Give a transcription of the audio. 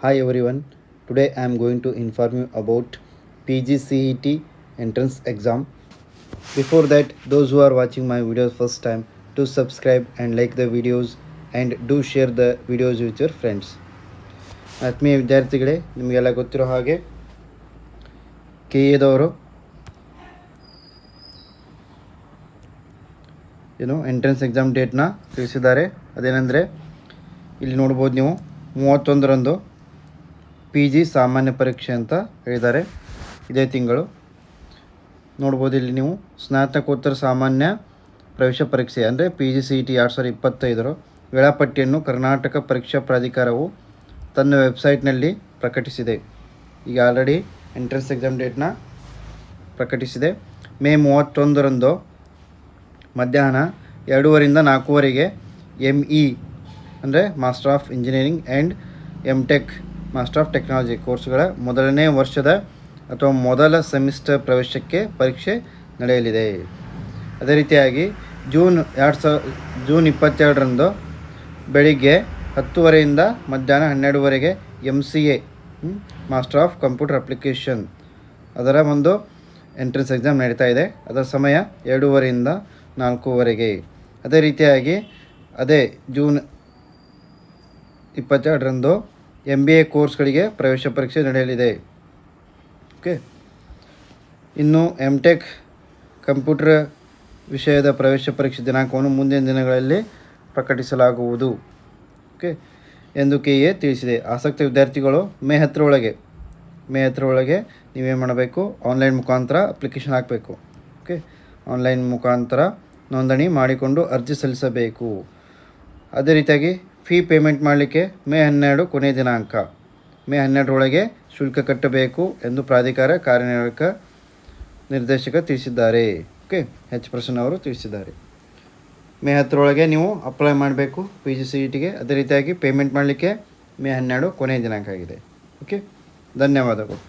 Hi everyone. Today I am going to inform you about PGCET entrance exam. Before that, those who are watching my videos first time, do subscribe and like the videos and do share the videos with your friends. ಆತ್ಮೀಯ ವಿದ್ಯಾರ್ಥಿಗಳೇ, ನಿಮಗೆಲ್ಲ ಗೊತ್ತಿರೋ ಹಾಗೆ KA entrance exam ಡೇಟ್ನ ತಿಳಿಸಿದ್ದಾರೆ. ಅದೇನೆಂದರೆ ಇಲ್ಲಿ ನೋಡ್ಬೋದು ನೀವು 31ರಂದು PG ಸಾಮಾನ್ಯ ಪರೀಕ್ಷೆ ಅಂತ ಹೇಳಿದ್ದಾರೆ. ಇದೇ ತಿಂಗಳು ನೋಡ್ಬೋದು ಇಲ್ಲಿ ನೀವು ಸ್ನಾತಕೋತ್ತರ ಸಾಮಾನ್ಯ ಪ್ರವೇಶ ಪರೀಕ್ಷೆ ಅಂದರೆ PGCET 2025 ವೇಳಾಪಟ್ಟಿಯನ್ನು ಕರ್ನಾಟಕ ಪರೀಕ್ಷಾ ಪ್ರಾಧಿಕಾರವು ತನ್ನ ವೆಬ್ಸೈಟ್ನಲ್ಲಿ ಪ್ರಕಟಿಸಿದೆ. ಈಗ ಆಲ್ರೆಡಿ ಎಂಟ್ರೆನ್ಸ್ ಎಕ್ಸಾಮ್ ಡೇಟ್ನ ಪ್ರಕಟಿಸಿದೆ. ಮೇ 31ರಂದು ಮಧ್ಯಾಹ್ನ 2:30ರಿಂದ 4:00ವರೆಗೆ ME ಅಂದರೆ master of engineering and MTech master of technology ಕೋರ್ಸ್ಗಳ ಮೊದಲನೇ ವರ್ಷದ ಅಥವಾ ಮೊದಲ ಸೆಮಿಸ್ಟರ್ ಪ್ರವೇಶಕ್ಕೆ ಪರೀಕ್ಷೆ ನಡೆಯಲಿದೆ. ಅದೇ ರೀತಿಯಾಗಿ ಜೂನ್ 22ರಂದು ಬೆಳಿಗ್ಗೆ 10:00ರಿಂದ ಮಧ್ಯಾಹ್ನ 12:00ವರೆಗೆ MCA master of computer application ಅದರ ಒಂದು ಎಂಟ್ರೆನ್ಸ್ ಎಕ್ಸಾಮ್ ನಡೀತಾ ಇದೆ. ಅದರ ಸಮಯ 2:30ರಿಂದ 4:00ವರೆಗೆ. ಅದೇ ರೀತಿಯಾಗಿ ಜೂನ್ 22ರಂದು MBA ಕೋರ್ಸ್ಗಳಿಗೆ ಪ್ರವೇಶ ಪರೀಕ್ಷೆ ನಡೆಯಲಿದೆ. ಓಕೆ, ಇನ್ನು MTech ಕಂಪ್ಯೂಟರ್ ವಿಷಯದ ಪ್ರವೇಶ ಪರೀಕ್ಷೆ ದಿನಾಂಕವನ್ನು ಮುಂದಿನ ದಿನಗಳಲ್ಲಿ ಪ್ರಕಟಿಸಲಾಗುವುದು ಎಂದು KA ತಿಳಿಸಿದೆ. ಆಸಕ್ತ ವಿದ್ಯಾರ್ಥಿಗಳು ಮೇ 10ರೊಳಗೆ ನೀವೇನು ಮಾಡಬೇಕು, ಆನ್ಲೈನ್ ಮುಖಾಂತರ ಅಪ್ಲಿಕೇಶನ್ ಹಾಕಬೇಕು. ಆನ್ಲೈನ್ ಮುಖಾಂತರ ನೋಂದಣಿ ಮಾಡಿಕೊಂಡು ಅರ್ಜಿ ಸಲ್ಲಿಸಬೇಕು. ಅದೇ ರೀತಿಯಾಗಿ ಫೀ ಪೇಮೆಂಟ್ ಮಾಡಲಿಕ್ಕೆ ಮೇ 12 ಕೊನೆಯ ದಿನಾಂಕ. ಮೇ 12ರೊಳಗೆ ಶುಲ್ಕ ಕಟ್ಟಬೇಕು ಎಂದು ಪ್ರಾಧಿಕಾರ ಕಾರ್ಯನಿರ್ವಾಹಕ ನಿರ್ದೇಶಕ ತಿಳಿಸಿದ್ದಾರೆ. H. ಪ್ರಸನ್ನ ಅವರು ತಿಳಿಸಿದ್ದಾರೆ. ಮೇ 10ರೊಳಗೆ ನೀವು ಅಪ್ಲೈ ಮಾಡಬೇಕು PGCETಗೆ. ಅದೇ ರೀತಿಯಾಗಿ ಪೇಮೆಂಟ್ ಮಾಡಲಿಕ್ಕೆ ಮೇ 12 ಕೊನೆಯ ದಿನಾಂಕ ಆಗಿದೆ. ಧನ್ಯವಾದಗಳು.